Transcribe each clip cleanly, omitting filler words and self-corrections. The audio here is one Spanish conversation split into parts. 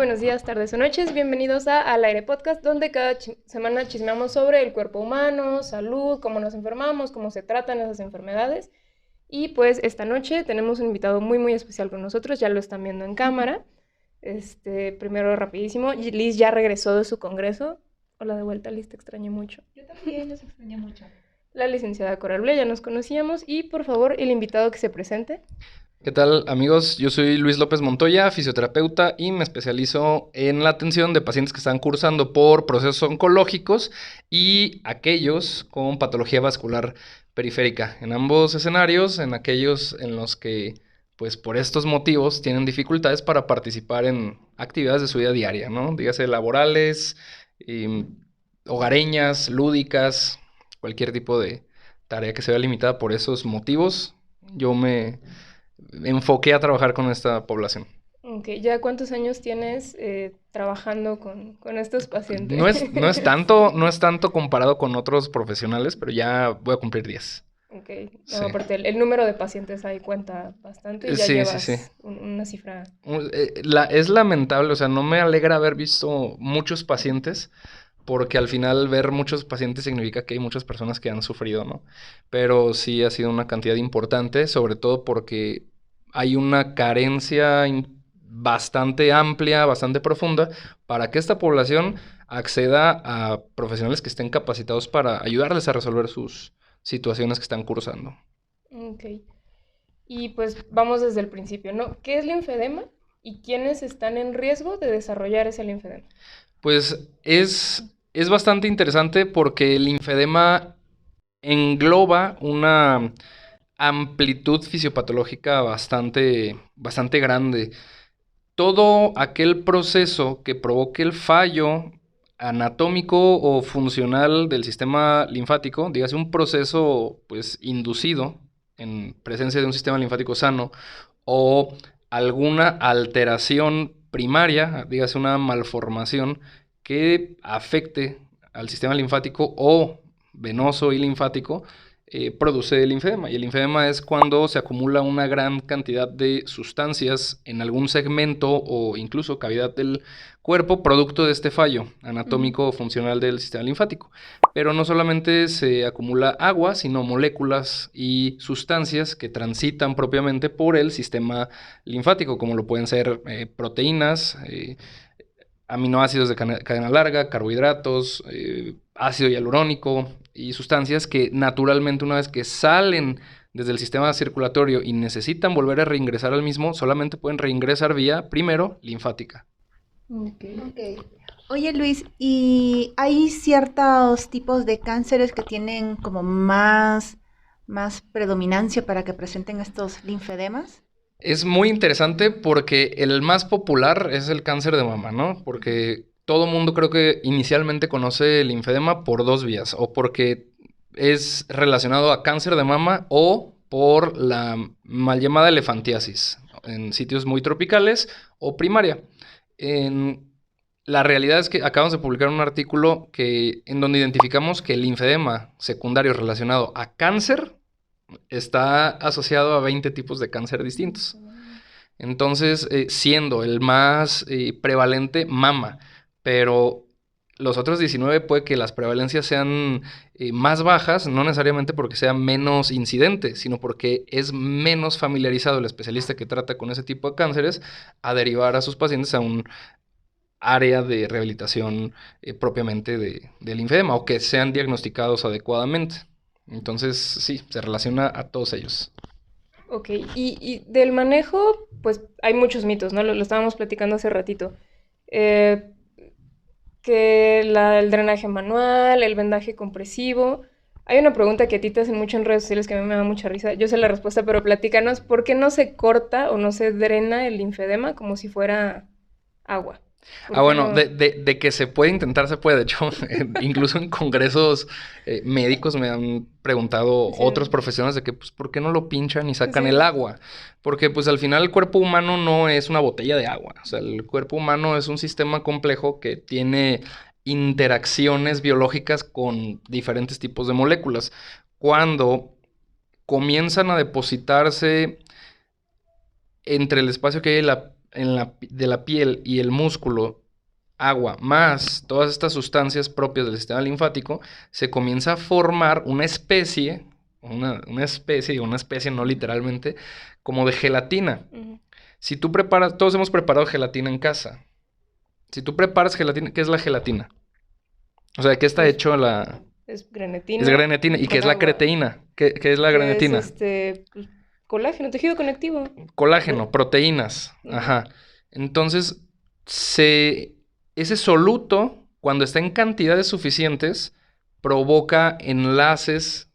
buenos días, tardes o noches. Bienvenidos a Al Aire Podcast, donde cada semana chismeamos sobre el cuerpo humano, salud, cómo nos enfermamos, cómo se tratan esas enfermedades. Y pues esta noche tenemos un invitado muy especial con nosotros, ya lo están viendo en cámara. Primero rapidísimo, Liz ya regresó de su congreso. Hola de vuelta, Liz, te extrañé mucho. Yo también los extrañé mucho. La licenciada Coral Bley, ya nos conocíamos. Y por favor, el invitado que se presente. ¿Qué tal, amigos? Yo soy Luis López Montoya, fisioterapeuta, y me especializo en la atención de pacientes que están cursando por procesos oncológicos y aquellos con patología vascular periférica. En ambos escenarios, en aquellos en los que, pues por estos motivos, tienen dificultades para participar en actividades de su vida diaria, ¿no? Dígase laborales, hogareñas, lúdicas, cualquier tipo de tarea que se vea limitada por esos motivos. Yo me enfoqué a trabajar con esta población. Ok, ¿ya cuántos años tienes trabajando con estos pacientes? No es tanto comparado con otros profesionales, pero ya voy a cumplir 10. Ok, Sí. no, aparte el número de pacientes ahí cuenta bastante y ya Sí. llevas una cifra. Es lamentable, o sea, no me alegra haber visto muchos pacientes, porque al final ver muchos pacientes significa que hay muchas personas que han sufrido, ¿no? Pero sí ha sido una cantidad importante, sobre todo porque hay una carencia bastante amplia, bastante profunda, para que esta población acceda a profesionales que estén capacitados para ayudarles a resolver sus situaciones que están cursando. Ok, y pues vamos desde el principio, ¿no? ¿Qué es linfedema y quiénes están en riesgo de desarrollar ese linfedema? Pues es bastante interesante porque el linfedema engloba una amplitud fisiopatológica bastante grande. Todo aquel proceso que provoque el fallo anatómico o funcional del sistema linfático, dígase un proceso pues inducido en presencia de un sistema linfático sano, o alguna alteración primaria, dígase una malformación que afecte al sistema linfático o venoso y linfático, produce el linfedema. Y el linfedema es cuando se acumula una gran cantidad de sustancias en algún segmento o incluso cavidad del cuerpo, producto de este fallo anatómico o funcional del sistema linfático. Pero no solamente se acumula agua, sino moléculas y sustancias que transitan propiamente por el sistema linfático, como lo pueden ser proteínas, aminoácidos de cadena larga, carbohidratos, ácido hialurónico y sustancias que naturalmente, una vez que salen desde el sistema circulatorio y necesitan volver a reingresar al mismo, solamente pueden reingresar vía, primero, linfática. Okay. Oye, Luis, ¿y hay ciertos tipos de cánceres que tienen como más predominancia para que presenten estos linfedemas? Es muy interesante porque el más popular es el cáncer de mama, ¿no? Porque todo mundo creo que inicialmente conoce el linfedema por dos vías, o porque es relacionado a cáncer de mama o por la mal llamada elefantiasis en sitios muy tropicales o primaria. La realidad es que acabamos de publicar un artículo en donde identificamos que el linfedema secundario relacionado a cáncer está asociado a 20 tipos de cáncer distintos. Entonces, siendo el más prevalente mama, pero los otros 19 puede que las prevalencias sean más bajas, no necesariamente porque sea menos incidente, sino porque es menos familiarizado el especialista que trata con ese tipo de cánceres a derivar a sus pacientes a un área de rehabilitación propiamente del linfedema, o que sean diagnosticados adecuadamente. Entonces, sí, se relaciona a todos ellos. Ok, y del manejo, pues hay muchos mitos, ¿no? Lo estábamos platicando hace ratito. Que el drenaje manual, el vendaje compresivo. Hay una pregunta que a ti te hacen mucho en redes sociales que a mí me da mucha risa. Yo sé la respuesta, pero platícanos, ¿por qué no se corta o no se drena el linfedema como si fuera agua? Bueno, de que se puede intentar, se puede. De hecho, incluso en congresos médicos me han preguntado otros profesionales de que, pues, ¿por qué no lo pinchan y sacan el agua? Porque, pues, al final el cuerpo humano no es una botella de agua. O sea, el cuerpo humano es un sistema complejo que tiene interacciones biológicas con diferentes tipos de moléculas. Cuando comienzan a depositarse entre el espacio que hay de la piel y el músculo, agua, más todas estas sustancias propias del sistema linfático, se comienza a formar una especie no literalmente, como de gelatina. Si tú preparas, todos hemos preparado gelatina en casa. Si tú preparas gelatina, ¿qué es la gelatina? O sea, ¿de qué está hecho la...? Es grenetina. Es grenetina. ¿Y qué es la creatina? ¿Qué es la grenetina? Es pues, colágeno, tejido conectivo. Colágeno, proteínas. Ajá. Entonces, ese soluto, cuando está en cantidades suficientes, provoca enlaces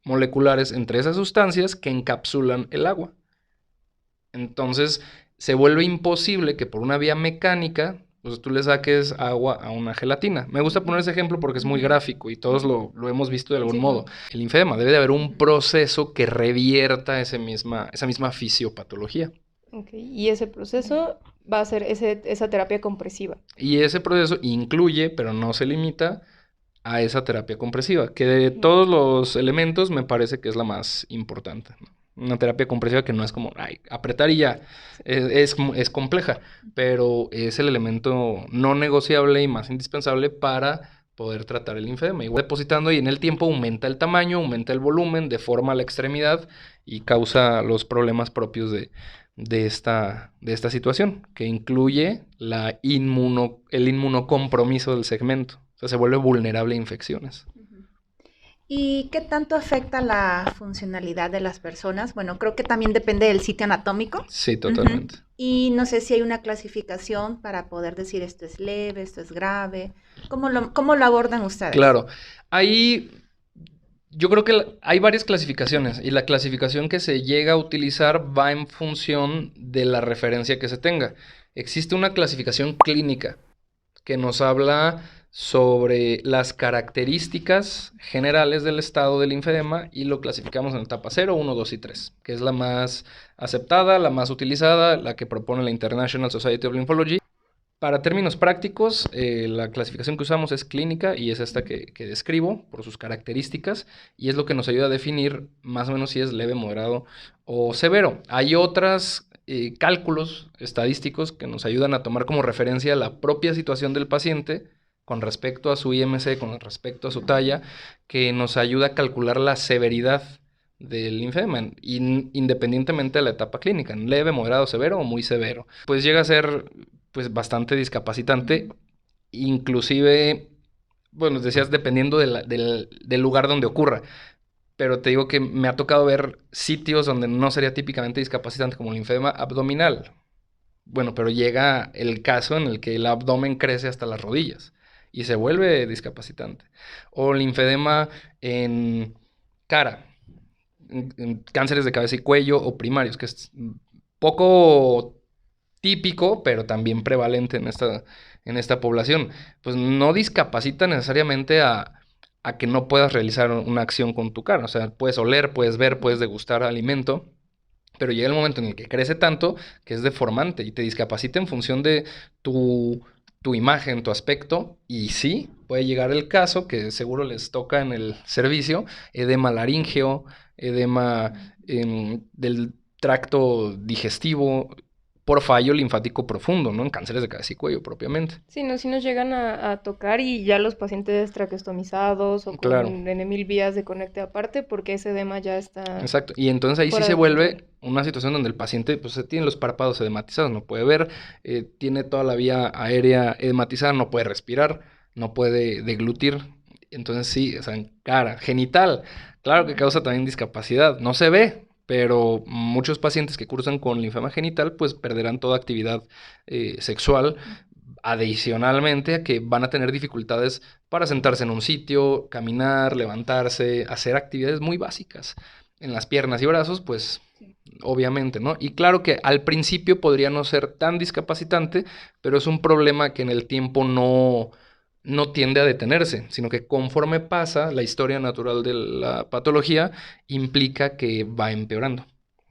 moleculares entre esas sustancias que encapsulan el agua. Entonces, se vuelve imposible que por una vía mecánica, pues tú le saques agua a una gelatina. Me gusta poner ese ejemplo porque es muy gráfico y todos lo hemos visto de algún modo. El linfedema, debe de haber un proceso que revierta esa misma fisiopatología. Y ese proceso va a ser esa terapia compresiva. Y ese proceso incluye, pero no se limita a esa terapia compresiva, que de todos los elementos me parece que es la más importante, ¿no? Una terapia compresiva que no es como apretar y ya, es compleja, pero es el elemento no negociable y más indispensable para poder tratar el linfedema. Y depositando y en el tiempo aumenta el tamaño, aumenta el volumen, deforma la extremidad y causa los problemas propios de esta situación, que incluye el inmunocompromiso del segmento. O sea, se vuelve vulnerable a infecciones. ¿Y qué tanto afecta la funcionalidad de las personas? Bueno, creo que también depende del sitio anatómico. Sí, totalmente. Y no sé si hay una clasificación para poder decir esto es leve, esto es grave. ¿Cómo lo abordan ustedes? Claro, yo creo que hay varias clasificaciones y la clasificación que se llega a utilizar va en función de la referencia que se tenga. Existe una clasificación clínica que nos habla sobre las características generales del estado del linfedema y lo clasificamos en etapa 0, 1, 2 y 3, que es la más aceptada, la más utilizada, la que propone la International Society of Lymphology. Para términos prácticos, la clasificación que usamos es clínica y es esta que describo por sus características y es lo que nos ayuda a definir más o menos si es leve, moderado o severo. Hay otros cálculos estadísticos que nos ayudan a tomar como referencia la propia situación del paciente con respecto a su IMC, con respecto a su talla, que nos ayuda a calcular la severidad del linfedema, independientemente de la etapa clínica, leve, moderado, severo o muy severo. Pues llega a ser pues bastante discapacitante, inclusive, bueno, decías, dependiendo del lugar donde ocurra, pero te digo que me ha tocado ver sitios donde no sería típicamente discapacitante, como el linfedema abdominal. Bueno, pero llega el caso en el que el abdomen crece hasta las rodillas y se vuelve discapacitante. O linfedema en cara, en cánceres de cabeza y cuello o primarios, que es poco típico, pero también prevalente en esta población. Pues no discapacita necesariamente a que no puedas realizar una acción con tu cara. O sea, puedes oler, puedes ver, puedes degustar alimento, pero llega el momento en el que crece tanto que es deformante y te discapacita en función de tu imagen, tu aspecto, y sí, puede llegar el caso que seguro les toca en el servicio, edema laríngeo, edema del tracto digestivo, por fallo linfático profundo, ¿no? En cánceres de cabeza y cuello propiamente. Sí, sí nos llegan a tocar y ya los pacientes traqueostomizados o con N.000 vías de conecte aparte porque ese edema ya está... Exacto, y entonces ahí sí se vuelve una situación donde el paciente pues tiene los párpados edematizados, no puede ver, tiene toda la vía aérea edematizada, no puede respirar, no puede deglutir, entonces sí, o sea, en cara, genital, claro que causa también discapacidad, no se ve, pero muchos pacientes que cursan con linfedema genital pues perderán toda actividad sexual, adicionalmente a que van a tener dificultades para sentarse en un sitio, caminar, levantarse, hacer actividades muy básicas. En las piernas y brazos, pues obviamente, ¿no? Y claro que al principio podría no ser tan discapacitante, pero es un problema que en el tiempo no tiende a detenerse, sino que conforme pasa la historia natural de la patología, implica que va empeorando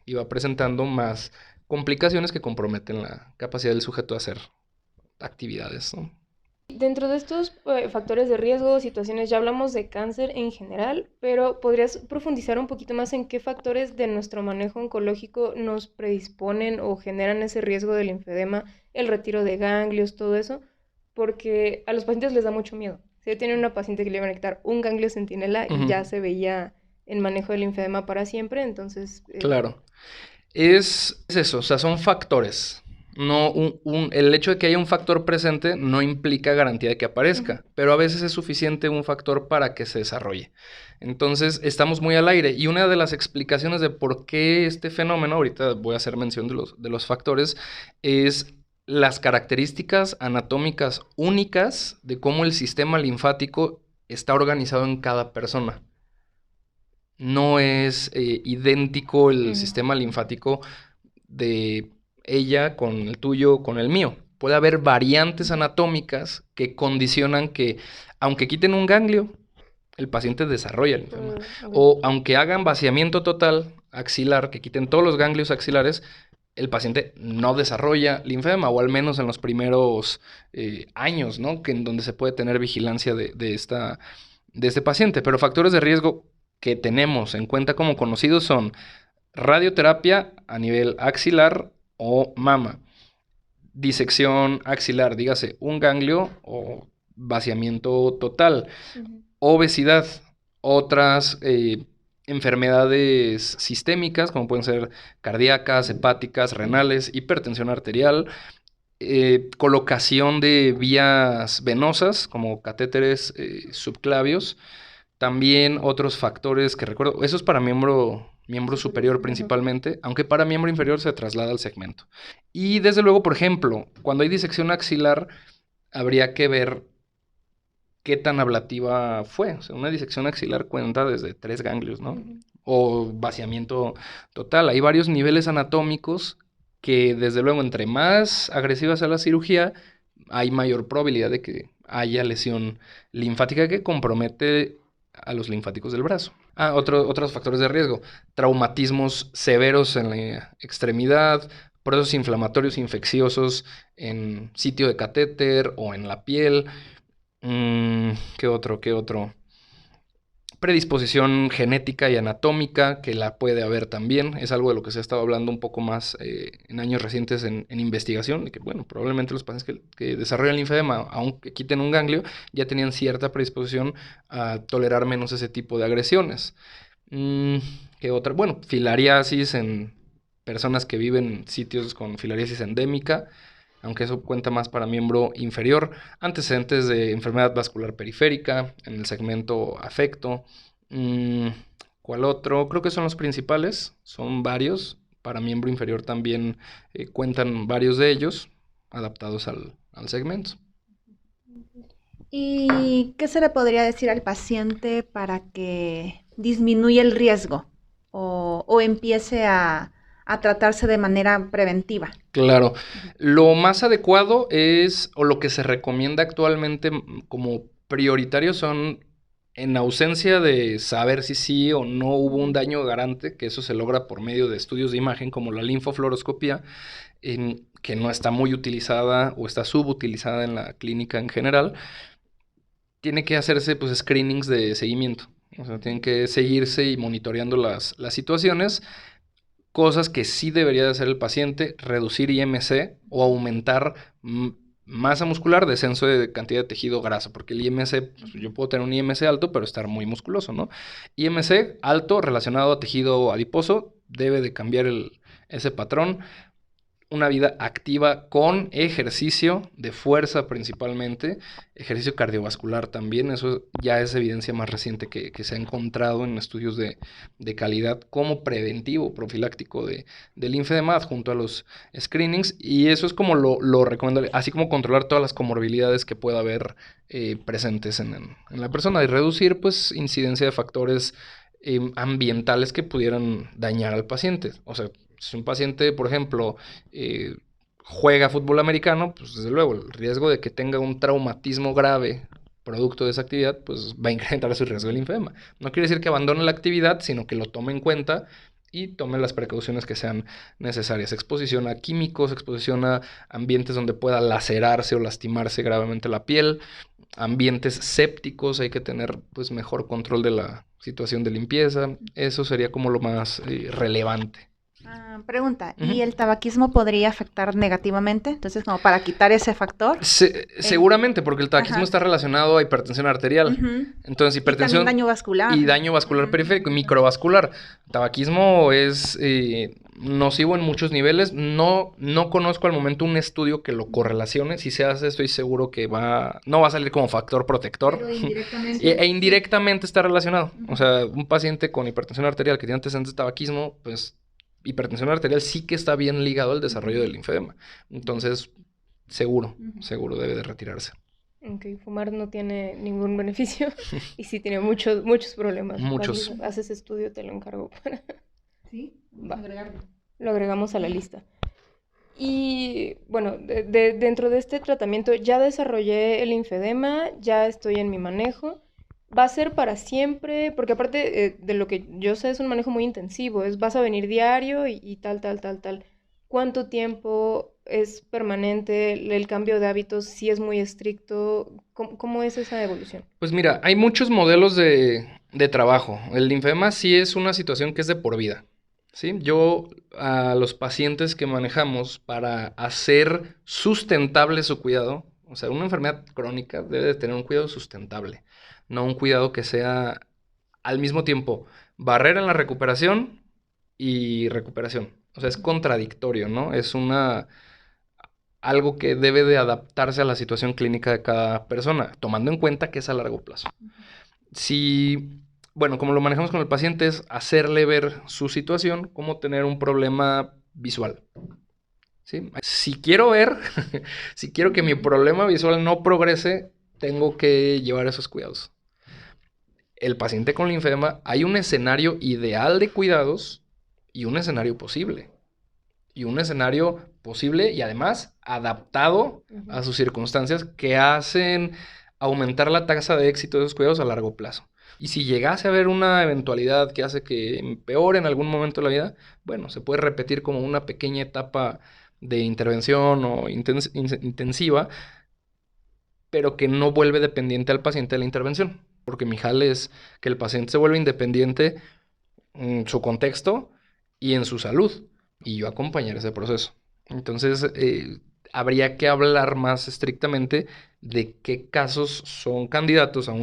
y va presentando más complicaciones que comprometen la capacidad del sujeto de hacer actividades, ¿no? Dentro de estos factores de riesgo, situaciones, ya hablamos de cáncer en general, pero ¿podrías profundizar un poquito más en qué factores de nuestro manejo oncológico nos predisponen o generan ese riesgo del linfedema, el retiro de ganglios, todo eso? Porque a los pacientes les da mucho miedo. Si yo tenía una paciente que le iban a quitar un ganglio centinela y ya se veía el manejo del linfedema para siempre, entonces... Claro. Es eso, o sea, son factores. No, el hecho de que haya un factor presente no implica garantía de que aparezca, pero a veces es suficiente un factor para que se desarrolle. Entonces, estamos muy al aire. Y una de las explicaciones de por qué este fenómeno, ahorita voy a hacer mención de los factores, es las características anatómicas únicas de cómo el sistema linfático está organizado en cada persona. No es idéntico el sistema linfático de ella con el tuyo, con el mío. Puede haber variantes anatómicas que condicionan que, aunque quiten un ganglio, el paciente desarrolla el linfoma. O aunque hagan vaciamiento total axilar, que quiten todos los ganglios axilares, el paciente no desarrolla linfedema, o al menos en los primeros años, ¿no? Que en donde se puede tener vigilancia de este paciente. Pero factores de riesgo que tenemos en cuenta como conocidos son radioterapia a nivel axilar o mama, disección axilar, dígase un ganglio o vaciamiento total, obesidad, otras enfermedades sistémicas como pueden ser cardíacas, hepáticas, renales, hipertensión arterial, colocación de vías venosas como catéteres subclavios, también otros factores que recuerdo, eso es para miembro superior principalmente, aunque para miembro inferior se traslada al segmento. Y desde luego, por ejemplo, cuando hay disección axilar, habría que ver qué tan ablativa fue. O sea, una disección axilar cuenta desde 3 ganglios, ¿no? O vaciamiento total. Hay varios niveles anatómicos que, desde luego, entre más agresiva sea la cirugía, hay mayor probabilidad de que haya lesión linfática que compromete a los linfáticos del brazo. Otros factores de riesgo. Traumatismos severos en la extremidad, procesos inflamatorios infecciosos en sitio de catéter o en la piel. ¿Qué otro? Predisposición genética y anatómica, que la puede haber también. Es algo de lo que se ha estado hablando un poco más en años recientes en investigación, de que, bueno, probablemente los pacientes que desarrollan linfedema, aunque quiten un ganglio, ya tenían cierta predisposición a tolerar menos ese tipo de agresiones. ¿Qué otra? Bueno, filariasis en personas que viven en sitios con filariasis endémica, aunque eso cuenta más para miembro inferior, antecedentes de enfermedad vascular periférica, en el segmento afecto. ¿Cuál otro? Creo que son los principales, son varios. Para miembro inferior también cuentan varios de ellos, adaptados al segmento. ¿Y qué se le podría decir al paciente para que disminuya el riesgo o empiece a tratarse de manera preventiva? Claro, lo más adecuado es, o lo que se recomienda actualmente como prioritario son, en ausencia de saber si sí o no hubo un daño garante, que eso se logra por medio de estudios de imagen como la linfofluoroscopía, que no está muy utilizada o está subutilizada en la clínica en general, tiene que hacerse pues screenings de seguimiento. O sea, tienen que seguirse y monitoreando las situaciones. Cosas que sí debería de hacer el paciente: reducir IMC o aumentar masa muscular, descenso de cantidad de tejido graso, porque el IMC, pues, yo puedo tener un IMC alto, pero estar muy musculoso, ¿no? IMC alto relacionado a tejido adiposo, debe de cambiar ese patrón. Una vida activa con ejercicio de fuerza principalmente, ejercicio cardiovascular también, eso ya es evidencia más reciente que se ha encontrado en estudios de calidad como preventivo, profiláctico del linfedema junto a los screenings, y eso es como lo recomendable, así como controlar todas las comorbilidades que pueda haber presentes en la persona y reducir pues incidencia de factores ambientales que pudieran dañar al paciente. O sea, si un paciente, por ejemplo, juega fútbol americano, pues desde luego el riesgo de que tenga un traumatismo grave producto de esa actividad, pues va a incrementar su riesgo de linfedema. No quiere decir que abandone la actividad, sino que lo tome en cuenta y tome las precauciones que sean necesarias. Exposición a químicos, exposición a ambientes donde pueda lacerarse o lastimarse gravemente la piel, ambientes sépticos, hay que tener pues mejor control de la situación de limpieza. Eso sería como lo más relevante. Pregunta, Ujú. ¿y el tabaquismo podría afectar negativamente? Entonces, como para quitar ese factor. Seguramente, porque el tabaquismo Ajá. está relacionado a hipertensión arterial. Ujú. Entonces, Y también hipertensión daño vascular. y daño vascular Ujú. periférico y microvascular. Tabaquismo es nocivo en muchos niveles. No conozco al momento un estudio que lo correlacione. Si se hace, estoy seguro que no va a salir como factor protector. Pero indirectamente. E indirectamente está relacionado. O sea, un paciente con hipertensión arterial que tiene antecedentes de tabaquismo, pues hipertensión arterial sí que está bien ligado al desarrollo del linfedema. Entonces, seguro debe de retirarse. Ok, fumar no tiene ningún beneficio y sí tiene muchos problemas. Muchos. Cuando haces estudio te lo encargo para... Sí, Va. agregarlo. Lo agregamos a la lista. Y bueno, dentro de este tratamiento ya desarrollé el linfedema, ya estoy en mi manejo. ¿Va a ser para siempre? Porque aparte de lo que yo sé es un manejo muy intensivo, vas a venir diario y tal. ¿Cuánto tiempo es permanente el cambio de hábitos? Si es muy estricto, ¿cómo es esa evolución? Pues mira, hay muchos modelos de trabajo. El linfedema sí es una situación que es de por vida. ¿Sí? Yo a los pacientes que manejamos para hacer sustentable su cuidado, o sea, una enfermedad crónica debe de tener un cuidado sustentable, no un cuidado que sea al mismo tiempo barrera en la recuperación y recuperación. O sea, es contradictorio, ¿no? Es algo que debe de adaptarse a la situación clínica de cada persona, tomando en cuenta que es a largo plazo. Bueno, como lo manejamos con el paciente es hacerle ver su situación como tener un problema visual. ¿Sí? Si quiero ver, si quiero que mi problema visual no progrese, tengo que llevar esos cuidados. El paciente con linfedema, hay un escenario ideal de cuidados y un escenario posible. Y un escenario posible y además adaptado a sus circunstancias que hacen aumentar la tasa de éxito de esos cuidados a largo plazo. Y si llegase a haber una eventualidad que hace que empeore en algún momento de la vida, bueno, se puede repetir como una pequeña etapa de intervención o intensiva, pero que no vuelve dependiente al paciente de la intervención. Porque mi jale es que el paciente se vuelva independiente en su contexto y en su salud, y yo acompañar ese proceso. Entonces, habría que hablar más estrictamente de qué casos son candidatos a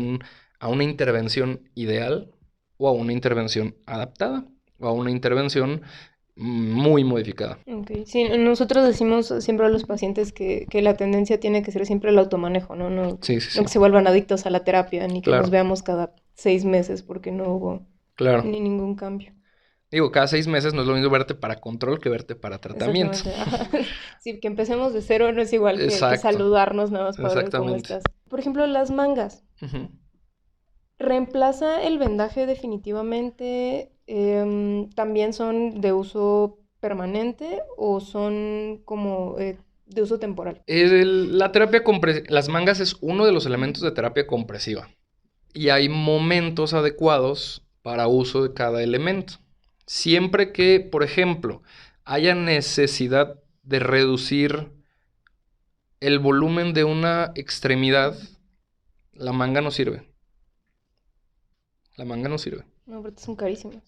una intervención ideal o a una intervención adaptada o a una intervención muy modificada. Ok, sí, nosotros decimos siempre a los pacientes que la tendencia tiene que ser siempre el automanejo, ¿no? No Sí. que se vuelvan adictos a la terapia, ni que Claro. nos veamos cada 6 meses porque no hubo Claro. ni ningún cambio. Digo, cada 6 meses no es lo mismo verte para control que verte para tratamiento. Exactamente. Ajá. Sí, que empecemos de cero no es igual que Exacto. saludarnos nada más para ver cómo Exactamente. estás. Por ejemplo, las mangas. ¿Reemplaza el vendaje definitivamente? ¿También son de uso permanente o son como de uso temporal? La terapia las mangas es uno de los elementos de terapia compresiva. Y hay momentos adecuados para uso de cada elemento. Siempre que, por ejemplo, haya necesidad de reducir el volumen de una extremidad, la manga no sirve. La manga no sirve. No, pero son carísimas.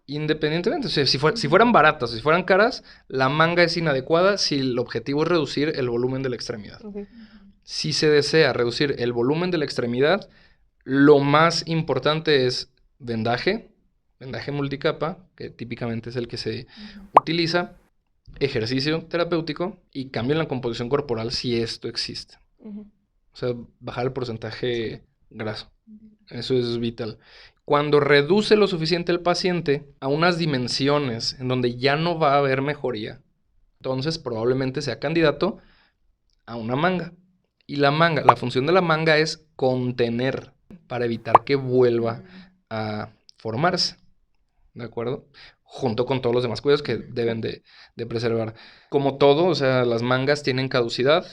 Independientemente, o sea, si fueran baratas, si fueran caras, la manga es inadecuada si el objetivo es reducir el volumen de la extremidad. Okay. Si se desea reducir el volumen de la extremidad, lo más importante es vendaje multicapa, que típicamente es el que se utiliza, ejercicio terapéutico y cambio en la composición corporal si esto existe. O sea, bajar el porcentaje graso. Eso es vital. Cuando reduce lo suficiente el paciente a unas dimensiones en donde ya no va a haber mejoría, entonces probablemente sea candidato a una manga. Y la función de la manga es contener para evitar que vuelva a formarse. ¿De acuerdo? Junto con todos los demás cuidados que deben de preservar. Como todo, o sea, las mangas tienen caducidad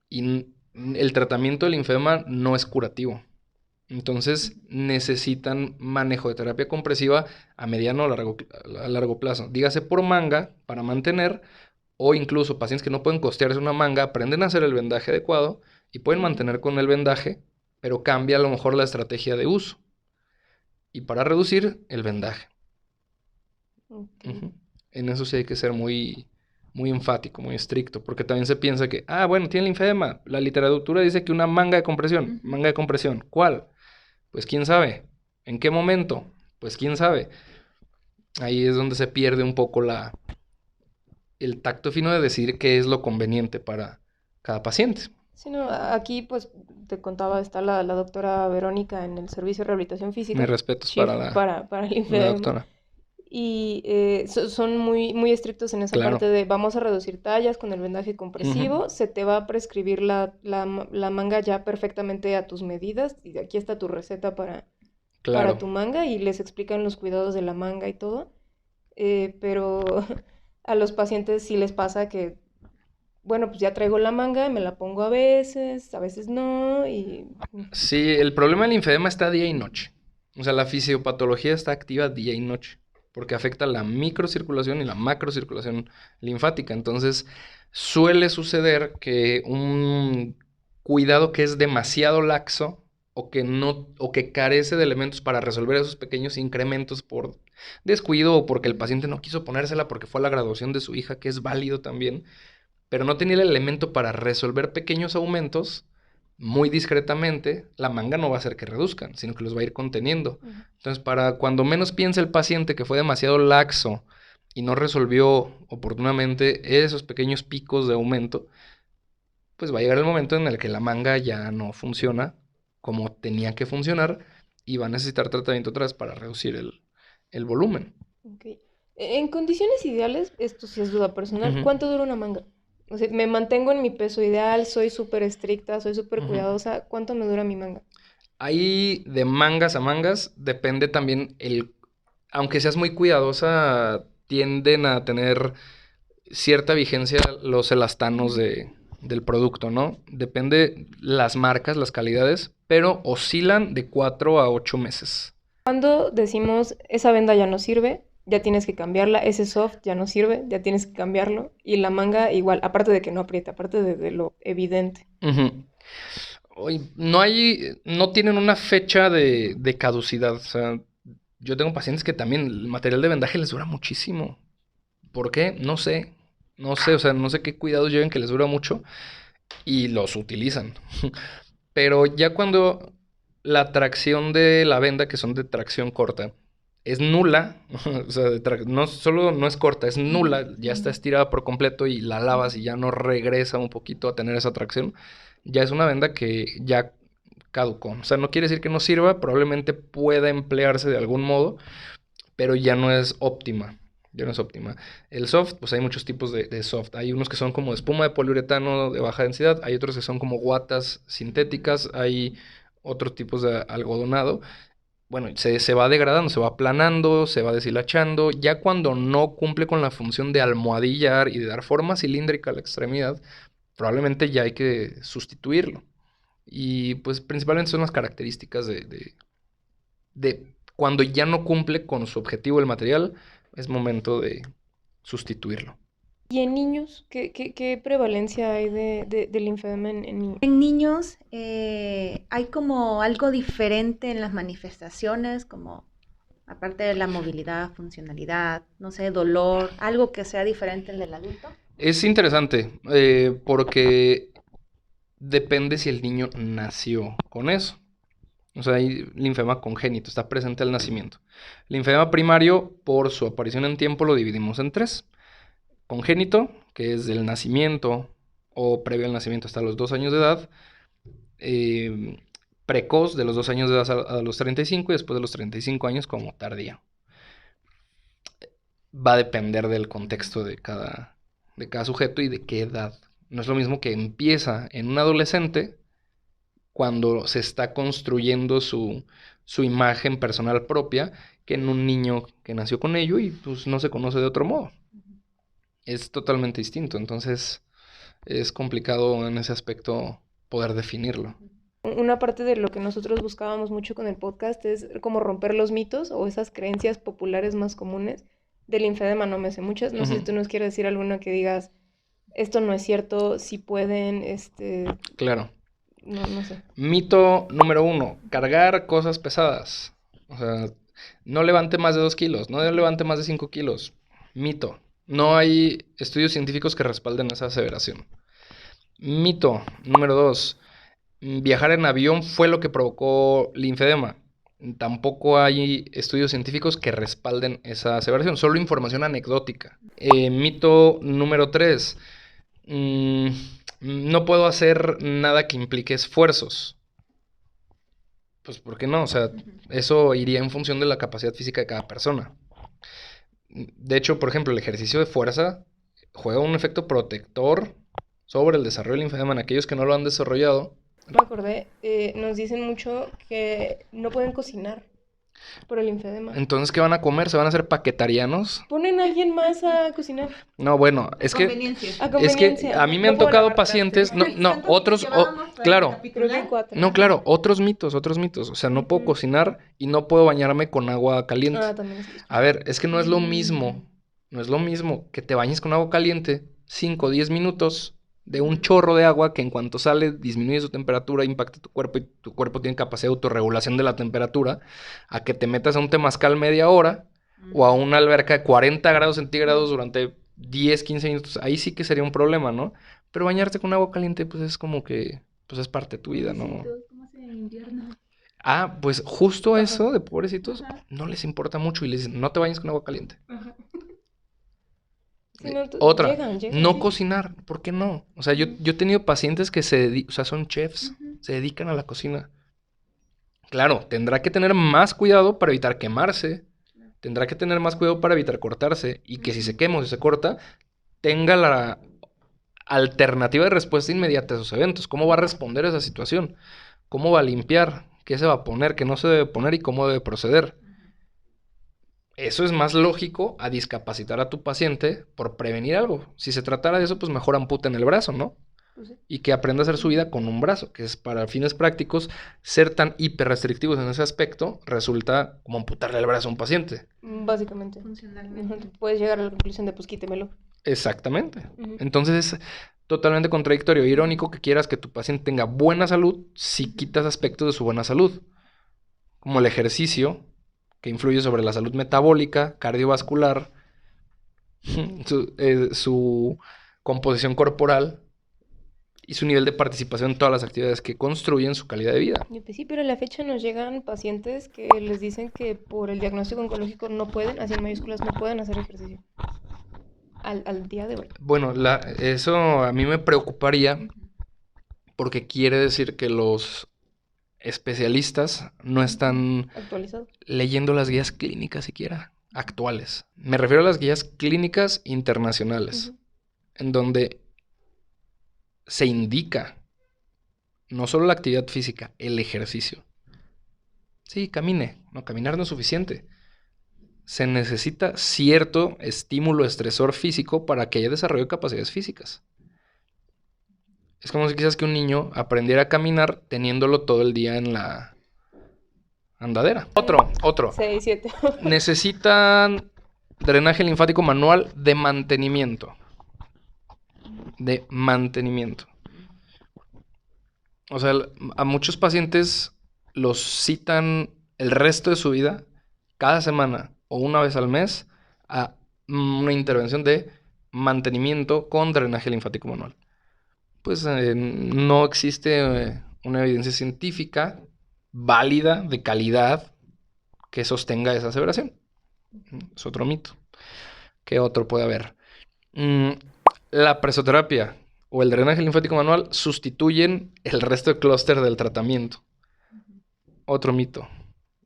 y el tratamiento del linfedema no es curativo. Entonces necesitan manejo de terapia compresiva a mediano o a largo plazo. Dígase por manga para mantener, o incluso pacientes que no pueden costearse una manga, aprenden a hacer el vendaje adecuado y pueden mantener con el vendaje, pero cambia a lo mejor la estrategia de uso. Y para reducir, el vendaje. Ok. En eso sí hay que ser muy, muy enfático, muy estricto, porque también se piensa que, bueno, tiene linfedema. La literatura dice que una manga de compresión. Manga de compresión. ¿Cuál? Pues quién sabe. ¿En qué momento? Pues quién sabe. Ahí es donde se pierde un poco el tacto fino de decir qué es lo conveniente para cada paciente. Sí, no, aquí pues te contaba, está la doctora Verónica en el Servicio de Rehabilitación Física, Mis respetos chief para el la linfedema, doctora. y son muy, muy estrictos en esa Claro. parte de vamos a reducir tallas con el vendaje compresivo, se te va a prescribir la manga ya perfectamente a tus medidas, y aquí está tu receta para Claro. tu manga, y les explican los cuidados de la manga y todo, pero a los pacientes sí les pasa que, bueno, pues ya traigo la manga, me la pongo a veces no, y... Sí, el problema del linfedema está día y noche. O sea, la fisiopatología está activa día y noche, porque afecta la microcirculación y la macrocirculación linfática. Entonces, suele suceder que un cuidado que es demasiado laxo o que carece de elementos para resolver esos pequeños incrementos por descuido o porque el paciente no quiso ponérsela porque fue a la graduación de su hija, que es válido también, pero no tenía el elemento para resolver pequeños aumentos muy discretamente, la manga no va a hacer que reduzcan, sino que los va a ir conteniendo. Entonces, para cuando menos piense el paciente que fue demasiado laxo y no resolvió oportunamente esos pequeños picos de aumento, pues va a llegar el momento en el que la manga ya no funciona como tenía que funcionar y va a necesitar tratamiento otra vez para reducir el volumen. Ok. En condiciones ideales, esto sí es duda personal, Ujú. ¿cuánto dura una manga? O sea, me mantengo en mi peso ideal, soy súper estricta, soy súper Ujú. cuidadosa, ¿cuánto me dura mi manga? Ahí de mangas a mangas depende también aunque seas muy cuidadosa, tienden a tener cierta vigencia los elastanos del producto, ¿no? Depende las marcas, las calidades, pero oscilan de 4 a 8 meses. Cuando decimos esa venda ya no sirve, ya tienes que cambiarla, ese soft ya no sirve, ya tienes que cambiarlo, y la manga igual, aparte de que no aprieta, aparte de lo evidente. No tienen una fecha de caducidad. O sea, yo tengo pacientes que también el material de vendaje les dura muchísimo. ¿Por qué? No sé. No sé, o sea, no sé qué cuidados lleven que les dura mucho y los utilizan. Pero ya cuando la tracción de la venda, que son de tracción corta, es nula, o sea, no solo no es corta, es nula, ya está estirada por completo y la lavas y ya no regresa un poquito a tener esa tracción, ya es una venda que ya caducó. O sea, no quiere decir que no sirva, probablemente pueda emplearse de algún modo, pero ya no es óptima. Ya no es óptima. El soft, pues hay muchos tipos de soft. Hay unos que son como espuma de poliuretano de baja densidad, hay otros que son como guatas sintéticas, hay otros tipos de algodonado. Bueno, se va degradando, se va aplanando, se va deshilachando. Ya cuando no cumple con la función de almohadillar y de dar forma cilíndrica a la extremidad, probablemente ya hay que sustituirlo. Y pues principalmente son las características de cuando ya no cumple con su objetivo el material, es momento de sustituirlo. ¿Y en niños? ¿Qué prevalencia hay del linfedema en niños? En niños hay como algo diferente en las manifestaciones, como aparte de la movilidad, funcionalidad, no sé, dolor, algo que sea diferente al del adulto. Es interesante porque depende si el niño nació con eso. O sea, hay linfedema congénito, está presente al nacimiento. Linfedema primario, por su aparición en tiempo, lo dividimos en 3. Congénito, que es del nacimiento o previo al nacimiento hasta los 2 años de edad. Precoz, de los 2 años de edad a los 35 y después de los 35 años como tardío. Va a depender del contexto de cada sujeto y de qué edad. No es lo mismo que empieza en un adolescente cuando se está construyendo su imagen personal propia que en un niño que nació con ello y pues no se conoce de otro modo. Es totalmente distinto, entonces es complicado en ese aspecto poder definirlo. una parte de lo que nosotros buscábamos mucho con el podcast es como romper los mitos o esas creencias populares más comunes. Del linfedema no me sé muchas. No sé si Ujú. tú nos quieres decir alguna que digas, esto no es cierto, si pueden, Claro. no sé. Mito número 1, cargar cosas pesadas. O sea, no levante más de 2 kilos, no levante más de 5 kilos. Mito. No hay estudios científicos que respalden esa aseveración. Mito número 2, viajar en avión fue lo que provocó linfedema. Tampoco hay estudios científicos que respalden esa aseveración, solo información anecdótica. Mito número 3, no puedo hacer nada que implique esfuerzos. Pues, ¿por qué no? O sea, eso iría en función de la capacidad física de cada persona. De hecho, por ejemplo, el ejercicio de fuerza juega un efecto protector sobre el desarrollo del linfedema en aquellos que no lo han desarrollado. Me acordé, nos dicen mucho que no pueden cocinar por el linfedema. Entonces, ¿qué van a comer? ¿Se van a hacer paquetarianos? ¿Ponen a alguien más a cocinar? No, bueno, De es que conveniencia. A es que conveniencia. a mí me han No puedo tocado lavar pacientes, trastes. no, otros, claro, Creo que hay 4. no, claro, otros mitos. O sea, no puedo Ujú. cocinar y no puedo bañarme con agua caliente. Ah, también es A ver, es que no es lo mismo. No es lo mismo que te bañes con agua caliente 5 o 10 minutos de un chorro de agua que en cuanto sale disminuye su temperatura, impacta tu cuerpo y tu cuerpo tiene capacidad de autorregulación de la temperatura, a que te metas a un temazcal media hora o a una alberca de 40 grados centígrados durante 10, 15 minutos. Ahí sí que sería un problema, ¿no? Pero bañarte con agua caliente pues es como que pues es parte de tu vida, ¿no? ¿Cómo hace en invierno? Ah, pues justo Ajá. eso de pobrecitos Ajá. no les importa mucho y les dicen, no te bañes con agua caliente. Sí, no, Otra, llegan, no sí. cocinar, ¿por qué no? O sea, yo he tenido pacientes que o sea, son chefs, se dedican a la cocina. Claro, tendrá que tener más cuidado para evitar quemarse, tendrá que tener más cuidado para evitar cortarse y que si se quema o si se corta, tenga la alternativa de respuesta inmediata a esos eventos. ¿Cómo va a responder a esa situación? ¿Cómo va a limpiar? ¿Qué se va a poner? ¿Qué no se debe poner? ¿Y cómo debe proceder? Eso es más lógico a discapacitar a tu paciente por prevenir algo. Si se tratara de eso, pues mejor amputen el brazo, ¿no? Pues sí. Y que aprenda a hacer su vida con un brazo, que es para fines prácticos, ser tan hiperrestrictivos en ese aspecto resulta como amputarle el brazo a un paciente. Básicamente. Funcionalmente. Puedes llegar a la conclusión de pues quítemelo. Exactamente. Ujú. Entonces es totalmente contradictorio e irónico que quieras que tu paciente tenga buena salud si quitas aspectos de su buena salud, como el ejercicio, que influye sobre la salud metabólica, cardiovascular, su composición corporal y su nivel de participación en todas las actividades que construyen su calidad de vida. Y pues sí, pero a la fecha nos llegan pacientes que les dicen que por el diagnóstico oncológico no pueden, así en mayúsculas, no pueden hacer ejercicio. Al día de hoy. Bueno, eso a mí me preocuparía porque quiere decir que los especialistas no están Actualizado. leyendo las guías clínicas siquiera actuales. Me refiero a las guías clínicas internacionales, Ujú. en donde se indica no solo la actividad física, el ejercicio. Sí, camine. No, caminar no es suficiente. Se necesita cierto estímulo estresor físico para que haya desarrollo de capacidades físicas. Es como si quisieras que un niño aprendiera a caminar teniéndolo todo el día en la andadera. Otro. 6, 7. Necesitan drenaje linfático manual de mantenimiento. O sea, a muchos pacientes los citan el resto de su vida, cada semana o una vez al mes, a una intervención de mantenimiento con drenaje linfático manual. Pues no existe una evidencia científica válida, de calidad, que sostenga esa aseveración. Es otro mito. ¿Qué otro puede haber? La presoterapia o el drenaje linfático manual sustituyen el resto del clúster del tratamiento. Otro mito.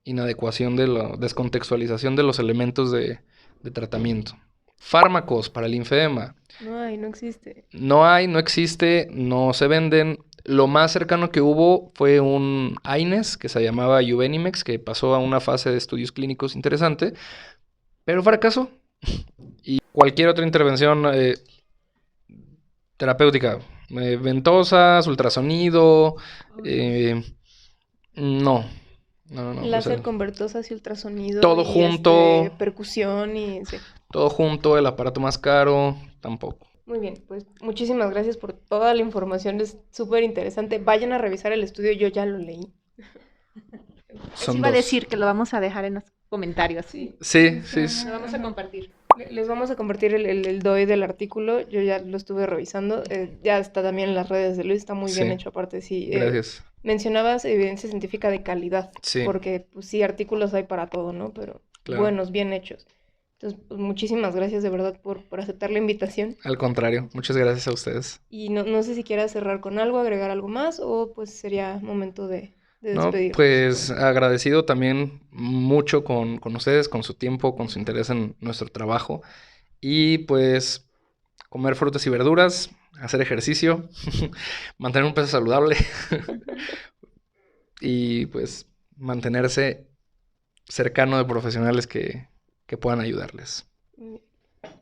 Inadecuación descontextualización de los elementos de tratamiento. Fármacos para el linfedema. No existe. No existe, no se venden. Lo más cercano que hubo fue un AINES que se llamaba Uvenimex, que pasó a una fase de estudios clínicos interesante, pero fracasó. Y cualquier otra intervención terapéutica Ventosas, ultrasonido, no. No, Láser con ventosas y ultrasonido. Todo y, junto. Percusión y... Sí. Todo junto, el aparato más caro, tampoco. Muy bien, pues muchísimas gracias por toda la información, es súper interesante. Vayan a revisar el estudio, yo ya lo leí. Eso iba a decir que lo vamos a dejar en los comentarios. Sí. Sí. Lo vamos a compartir. Les vamos a compartir el DOI del artículo, yo ya lo estuve revisando, ya está también en las redes de Luis, está muy bien Sí. hecho aparte, sí. Gracias. Mencionabas evidencia científica de calidad, Sí. porque pues sí, artículos hay para todo, ¿no? Pero Claro. buenos, bien hechos. Entonces, pues, muchísimas gracias de verdad por aceptar la invitación. Al contrario, muchas gracias a ustedes. Y no sé si quieras cerrar con algo, agregar algo más, o pues sería momento de No, despedirnos. pues agradecido también mucho con ustedes, con su tiempo, con su interés en nuestro trabajo. Y pues comer frutas y verduras, hacer ejercicio, mantener un peso saludable y pues mantenerse cercano de profesionales que puedan ayudarles.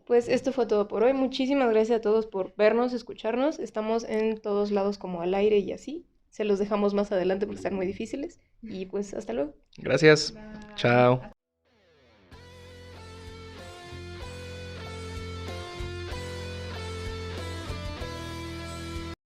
Pues esto fue todo por hoy. Muchísimas gracias a todos por vernos, escucharnos. Estamos en todos lados como al aire y así. Se los dejamos más adelante porque están muy difíciles. Y pues hasta luego. Gracias. Bye. Chao.